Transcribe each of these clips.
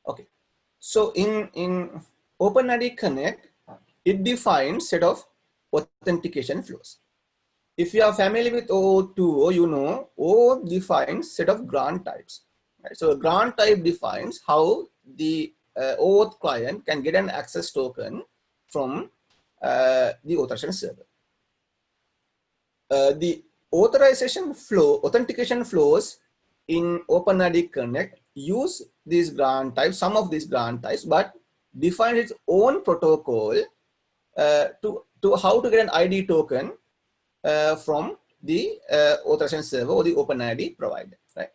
Okay. So in OpenID Connect, it defines set of authentication flows. If you are familiar with OAuth2O, you know OAuth defines set of grant types. Right? So a grant type defines how the OAuth client can get an access token from the authorization server. The authorization flow, authentication flows in OpenID Connect use these grant types, some of these grant types, but define its own protocol to how to get an ID token from the authorization server or the OpenID provider, right?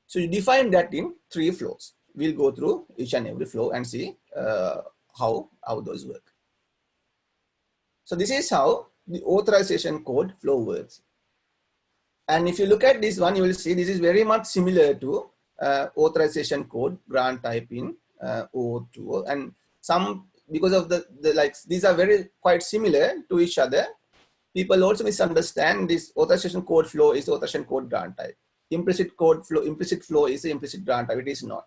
So you define that in 3 flows. We'll go through each and every flow and see how those work. So this is how the authorization code flow works. And if you look at this one, you will see this is very much similar to authorization code grant type in OAuth2O, and some because of the like these are very quite similar to each other. People also misunderstand this authorization code flow is authorization code grant type. Implicit flow is the implicit grant type. It is not.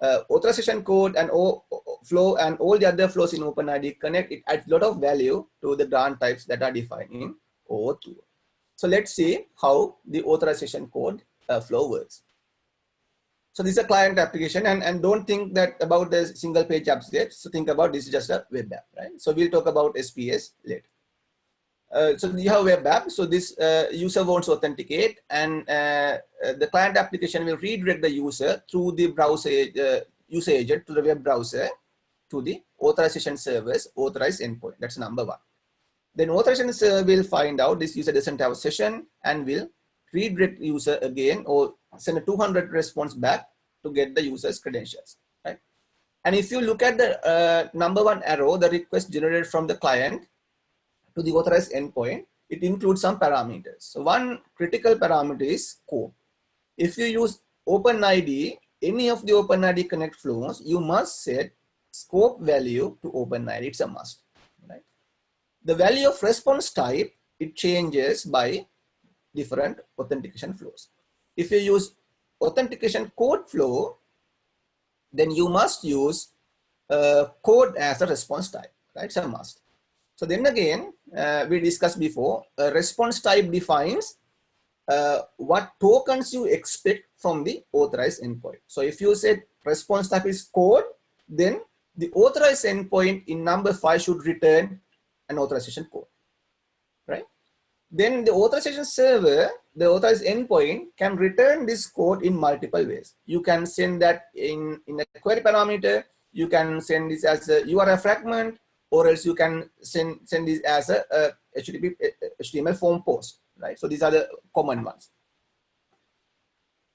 Authorization code and flow and all the other flows in OpenID Connect, it adds a lot of value to the grant types that are defined in OAuth2O. So let's see how the authorization code flow works. So this is a client application, and don't think that about the single page apps yet. So think about this is just a web app, right? So we'll talk about SPS later. So you have a web app. So this user wants to authenticate, and the client application will redirect the user through the browser user agent to the web browser to the authorization server's authorized endpoint. That's number 1. Then authorization server will find out this user doesn't have a session and will redirect user again or send a 200 response back to get the user's credentials, right? And if you look at the number 1 arrow, the request generated from the client to the authorized endpoint, it includes some parameters. So one critical parameter is scope. If you use OpenID, any of the OpenID Connect flows, you must set scope value to OpenID. It's a must, right? The value of response type, it changes by different authentication flows. If you use authentication code flow, then you must use code as a response type, right? It's a must. So then again, we discussed before, response type defines what tokens you expect from the authorized endpoint. So if you said response type is code, then the authorized endpoint in number 5 should return an authorization code, right? Then the authorization server, the authorized endpoint can return this code in multiple ways. You can send that in a query parameter, you can send this as a URL fragment, or else you can send this as a HTML form post, right? So these are the common ones.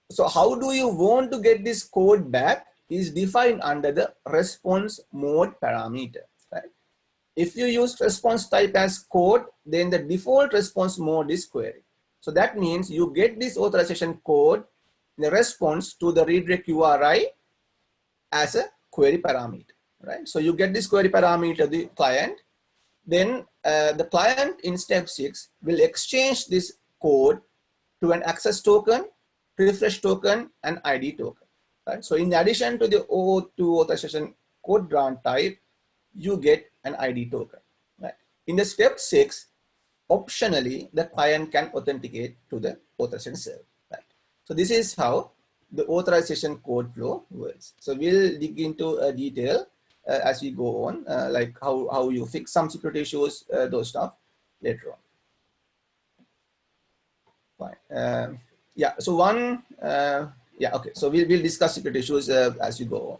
So how do you want to get this code back is defined under the response mode parameter, right? If you use response type as code, then the default response mode is query. So that means you get this authorization code in the response to the redirect URI as a query parameter, right? So you get this query parameter, the client, then the client in step 6 will exchange this code to an access token, refresh token, and ID token, right? So in addition to the OAuth2 authorization code grant type, you get an ID token, right? In the step 6, optionally, the client can authenticate to the authorization server, right? So this is how the authorization code flow works. So we'll dig into detail as we go on, like how you fix some security issues, those stuff later on. Fine. Yeah, so yeah, okay. So we'll discuss security issues as we go on.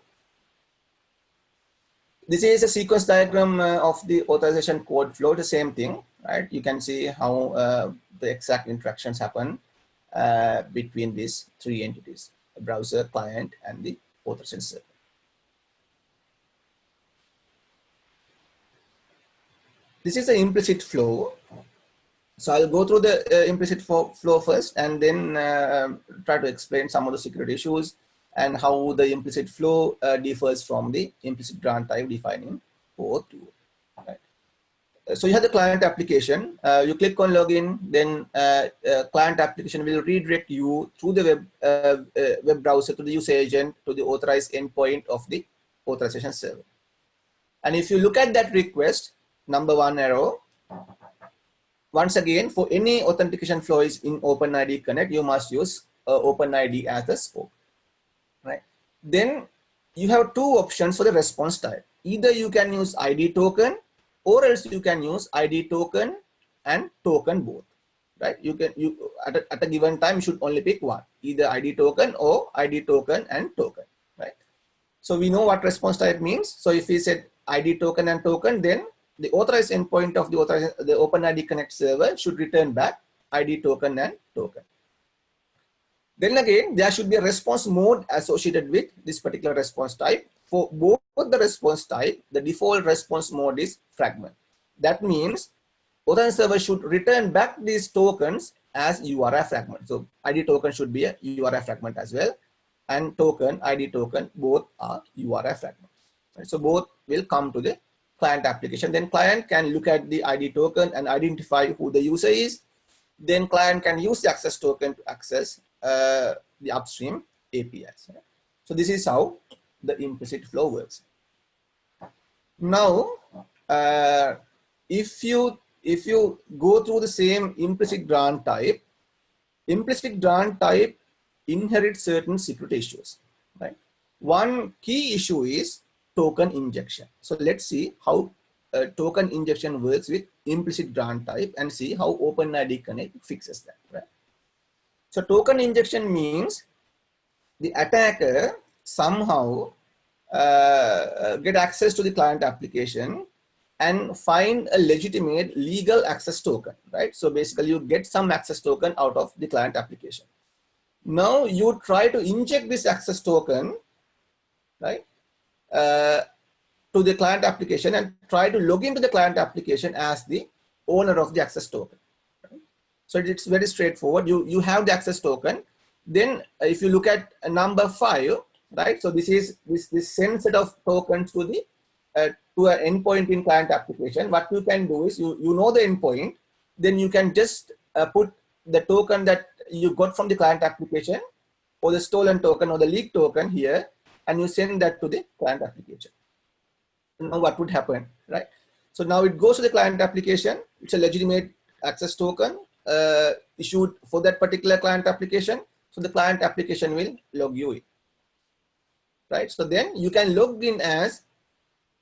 This is a sequence diagram of the authorization code flow, the same thing, right? You can see how the exact interactions happen between these 3 entities, the browser, client, and the authorization server. This is the implicit flow. So I'll go through the implicit flow first, and then try to explain some of the security issues and how the implicit flow differs from the implicit grant type defined in OAuth2O. Right? So you have the client application, you click on login, then client application will redirect you through the web browser to the user agent to the authorized endpoint of the authorization server. And if you look at that request, number 1 arrow, once again, for any authentication flow is in OpenID Connect, you must use OpenID as a scope, right? Then you have two options for the response type. Either you can use ID token, or else you can use ID token and token both, right? At a given time you should only pick one, either ID token or ID token and token, right? So we know what response type means. So if we said ID token and token, then the authorized endpoint of the OpenID Connect server should return back ID token and token. Then again, there should be a response mode associated with this particular response type. For both the response type, the default response mode is fragment. That means authorization server should return back these tokens as URI fragment. So ID token should be a URI fragment as well, and token, ID token, both are URI fragments. Right? So both will come to the client application. Then client can look at the ID token and identify who the user is. Then client can use the access token to access the upstream APIs. Right? So this is how the implicit flow works. Now, if you go through the same implicit grant type inherits certain security issues. Right? One key issue is token injection. So let's see how token injection works with implicit grant type and see how OpenID Connect fixes that. Right? So token injection means the attacker somehow get access to the client application and find a legitimate legal access token, right? So basically you get some access token out of the client application. Now you try to inject this access token, right, to the client application and try to log into the client application as the owner of the access token. Right? So it's very straightforward. You have the access token. Then if you look at number 5, right? So this is this send set of tokens to the to an endpoint in client application. What you can do is you know the endpoint, then you can just put the token that you got from the client application or the stolen token or the leaked token here, and you send that to the client application. Now what would happen, right? So now it goes to the client application. It's a legitimate access token issued for that particular client application. So the client application will log you in, right? So then you can log in as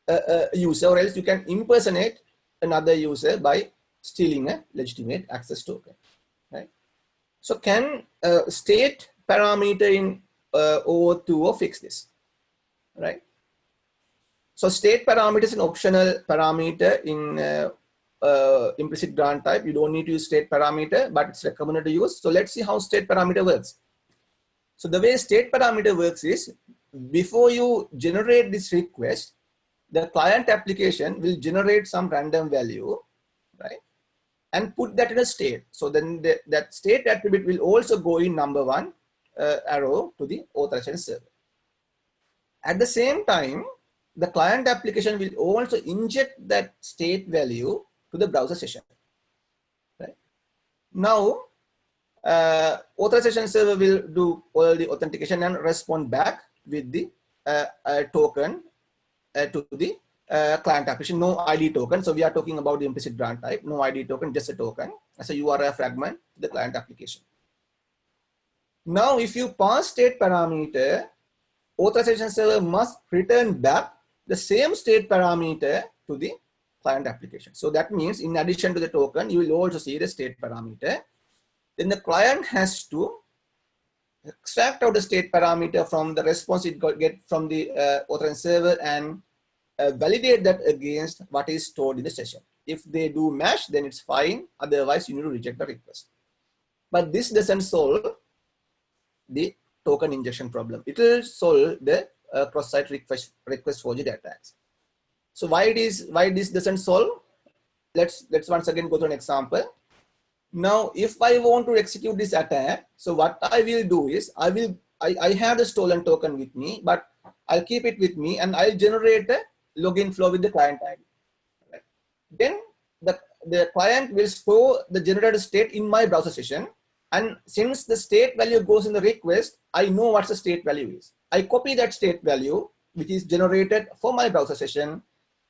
a user, or else you can impersonate another user by stealing a legitimate access token, right? So can state parameter in OAuth2O fix this, right? So state parameter is an optional parameter in implicit grant type. You don't need to use state parameter, but it's recommended to use. So let's see how state parameter works. So the way state parameter works is, before you generate this request, the client application will generate some random value, right, and put that in a state. So then that state attribute will also go in number 1 arrow to the authorization server. At the same time, the client application will also inject that state value to the browser session. Right? Now, authorization server will do all the authentication and respond back with the token to the client application. No ID token. So we are talking about the implicit grant type. No ID token, just a token as a URI fragment to the client application. Now, if you pass state parameter, authorization server must return back the same state parameter to the client application. So that means in addition to the token, you will also see the state parameter. Then the client has to extract out the state parameter from the response it get from the authorization server and validate that against what is stored in the session. If they do match, then it's fine. Otherwise, you need to reject the request. But this doesn't solve the token injection problem. It will solve the cross-site request forgery attacks. So why this doesn't solve? Let's once again go to an example. Now, if I want to execute this attack, so what I will do is I have the stolen token with me, but I'll keep it with me and I'll generate a login flow with the client ID. Right? Then the client will store the generated state in my browser session. And since the state value goes in the request, I know what the state value is. I copy that state value, which is generated for my browser session,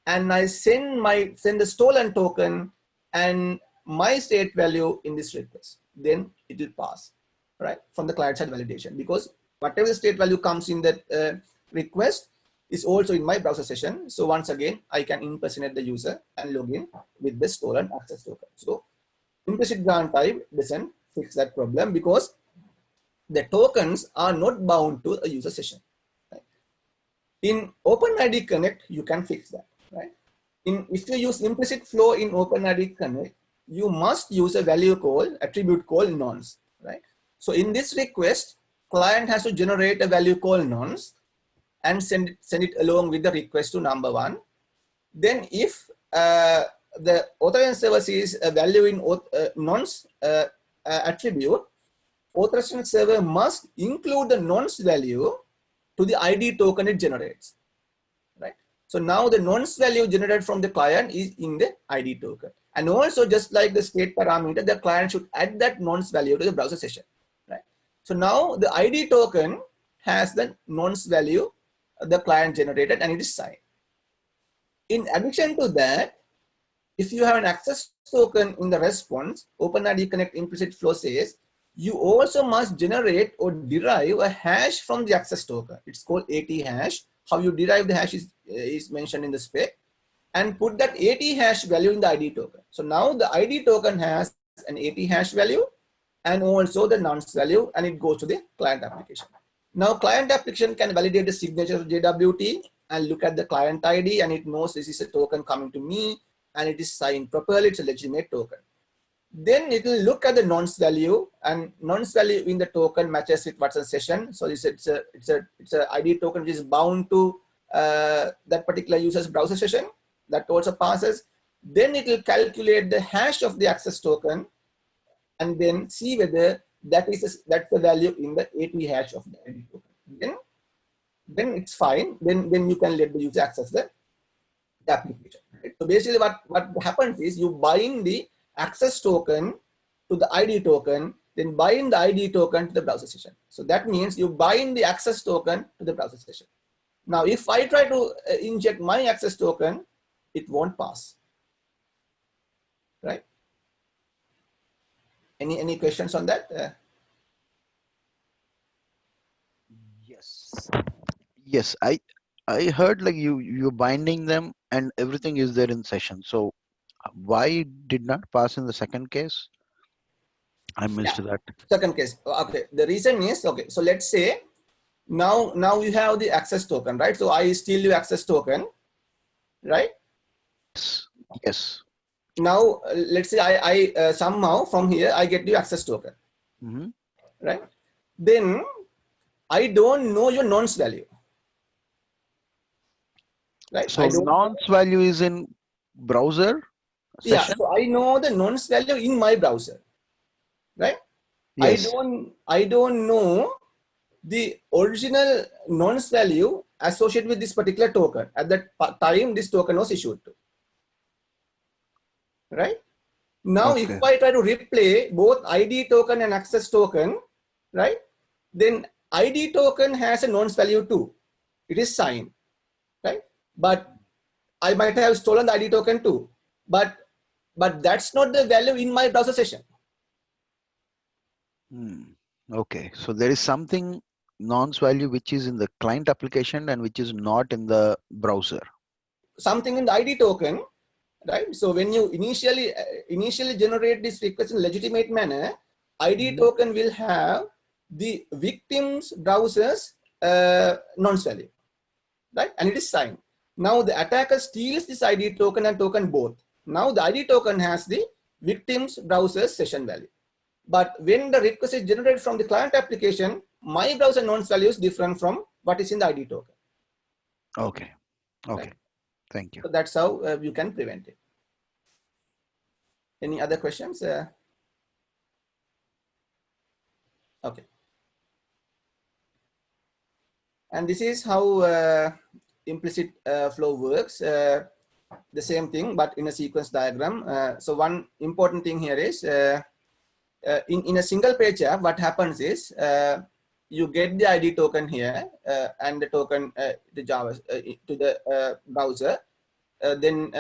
and I send the stolen token and my state value in this request. Then it will pass, right, from the client side validation, because whatever the state value comes in that request is also in my browser session. So once again, I can impersonate the user and log in with the stolen access token. So implicit grant type doesn't fix that problem because the tokens are not bound to a user session. Right? In OpenID Connect, you can fix that. Right? If you use implicit flow in OpenID Connect, you must use a value call, attribute call nonce. Right? So in this request, client has to generate a value call nonce and send it along with the request to number one. Then if the authorization server sees a value in nonce attribute, authorization server must include the nonce value to the ID token it generates. Right? So now the nonce value generated from the client is in the ID token. And also, just like the state parameter, the client should add that nonce value to the browser session. Right? So now the ID token has the nonce value the client generated and it is signed. In addition to that, if you have an access token in the response, OpenID Connect implicit flow says you also must generate or derive a hash from the access token. It's called AT hash. How you derive the hash is mentioned in the spec, and put that AT hash value in the ID token. So now the ID token has an AT hash value and also the nonce value, and it goes to the client application. Now client application can validate the signature of JWT and look at the client ID, and it knows this is a token coming to me and it is signed properly, it's a legitimate token. Then it will look at the nonce value, and nonce value in the token matches with what's in session. So it's a ID token which is bound to that particular user's browser session. That also passes. Then it will calculate the hash of the access token and then see whether that's the value in the AT hash of the ID token. Then it's fine. Then you can let the user access the application. Right? So basically what happens is you bind the access token to the ID token, then bind the ID token to the browser session. So that means you bind the access token to the browser session. Now, if I try to inject my access token, it won't pass. Right? Any questions on that? Yes, I heard like you're binding them and everything is there in session. So why did not pass in the second case? I missed that. Second case. Okay. The reason is, okay, so let's say now you have the access token, right? So I steal your access token, right? Yes. Now let's say I somehow from here I get the access token, right? Then I don't know your nonce value, right? So nonce value is in browser session? Yeah, so I know the nonce value in my browser, right? Yes. I don't know the original nonce value associated with this particular token at that time this token was issued to. Right? Now, Okay. if I try to replay both ID token and access token, right? Then ID token has a nonce value too. It is signed, right? But I might have stolen the ID token too. But that's not the value in my browser session. Okay. So there is something nonce value which is in the client application and which is not in the browser. Something in the ID token, right? So when you initially generate this request in a legitimate manner, ID token will have the victim's browser's nonce value, right? And it is signed. Now the attacker steals this ID token and token both. Now the ID token has the victim's browser's session value. But when the request is generated from the client application, my browser nonce value is different from what is in the ID token. Okay. Okay. Right? Thank you. So that's how you can prevent it. Any other questions? Okay. And this is how implicit flow works. the same thing, but in a sequence diagram. So one important thing here is in a single page app, what happens is you get the ID token here and the token to Java to the browser. Then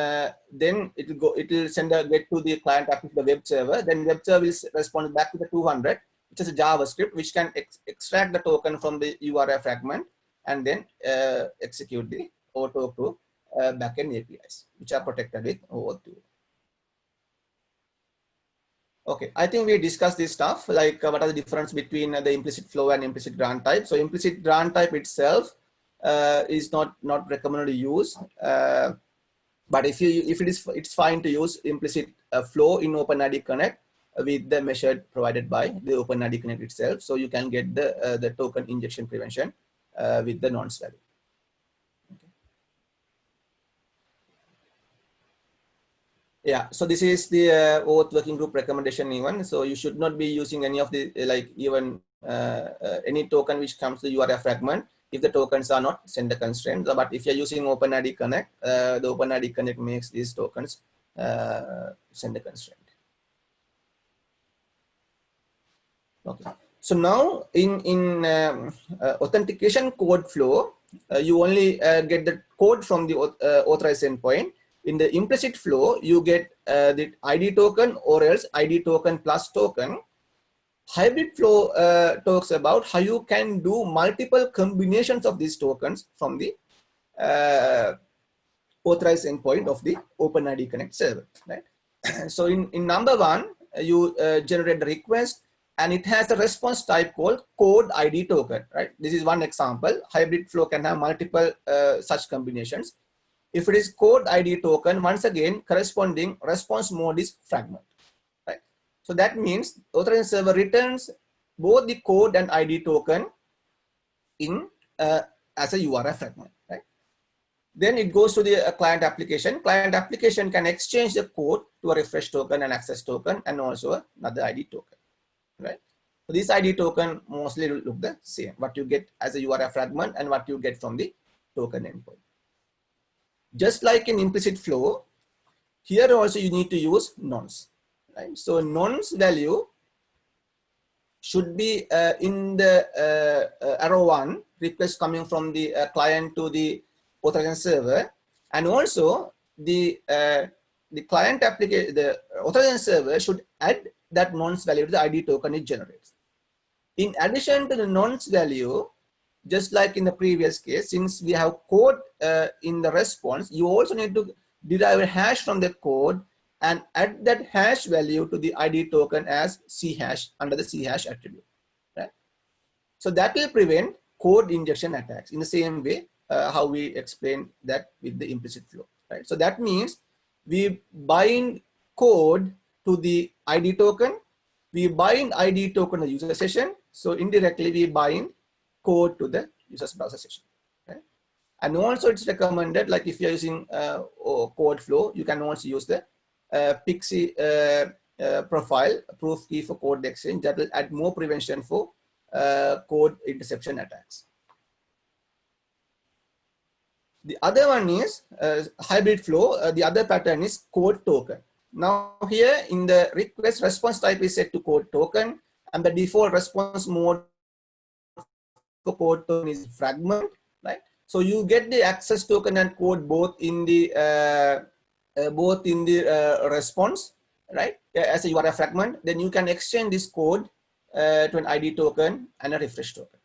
it will send a get to the client app to the web server. Then web server will respond back to the 200, which is a JavaScript which can extract the token from the URL fragment and then execute the OAuth 2 backend APIs, which are protected with OAuth 2. Okay, I think we discussed this stuff, like what are the difference between the implicit flow and implicit grant type. So implicit grant type itself is not recommended to use. But it's fine to use implicit flow in OpenID Connect with the method provided by the OpenID Connect itself. So you can get the token injection prevention with the nonce value. Yeah, so this is the OAuth working group recommendation even. So you should not be using any of the even any token which comes to the URL fragment if the tokens are not sender constrained. But if you're using OpenID Connect, the OpenID Connect makes these tokens sender constrained. Okay. So now in authentication code flow, you only get the code from the authorized endpoint. In the implicit flow, you get the ID token or else ID token plus token. Hybrid flow talks about how you can do multiple combinations of these tokens from the authorized endpoint of the OpenID Connect server. Right? So in number one, you generate the request and it has a response type called code ID token. Right? This is one example. Hybrid flow can have multiple such combinations. If it is code ID token, once again, corresponding response mode is fragment. Right? So that means authorization server returns both the code and ID token in as a URL fragment. Right? Then it goes to the client application. Client application can exchange the code to a refresh token and access token and also another ID token. Right? So this ID token mostly look the same. What you get as a URL fragment and what you get from the token endpoint. Just like in implicit flow, here also you need to use nonce. Right? So nonce value should be in the arrow 1 request coming from the client to the authorization server, and also the client application, the authorization server should add that nonce value to the ID token it generates. In addition to the nonce value, just like in the previous case, since we have code in the response, you also need to derive a hash from the code and add that hash value to the ID token as C hash under the C hash attribute. Right? So that will prevent code injection attacks in the same way how we explained that with the implicit flow. Right? So that means we bind code to the ID token, we bind ID token to the user session. So indirectly we bind code to the user's browser session. Okay? And also it's recommended, like if you're using code flow, you can also use the PXE profile proof key for code exchange that will add more prevention for code interception attacks. The other one is hybrid flow. The other pattern is code token. Now here in the request, response type is set to code token and the default response mode for code token is fragment, right? So you get the access token and code both in the response, right? As a URL fragment, then you can exchange this code to an ID token and a refresh token.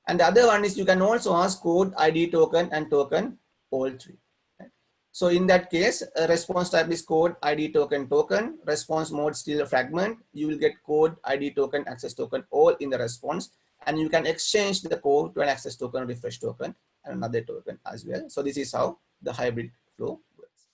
And the other one is you can also ask code, ID token, and token all three. Right? So in that case, a response type is code, ID token, token. Response mode still a fragment. You will get code, ID token, access token all in the response, and you can exchange the code to an access token, refresh token, and another token as well. So this is how the hybrid flow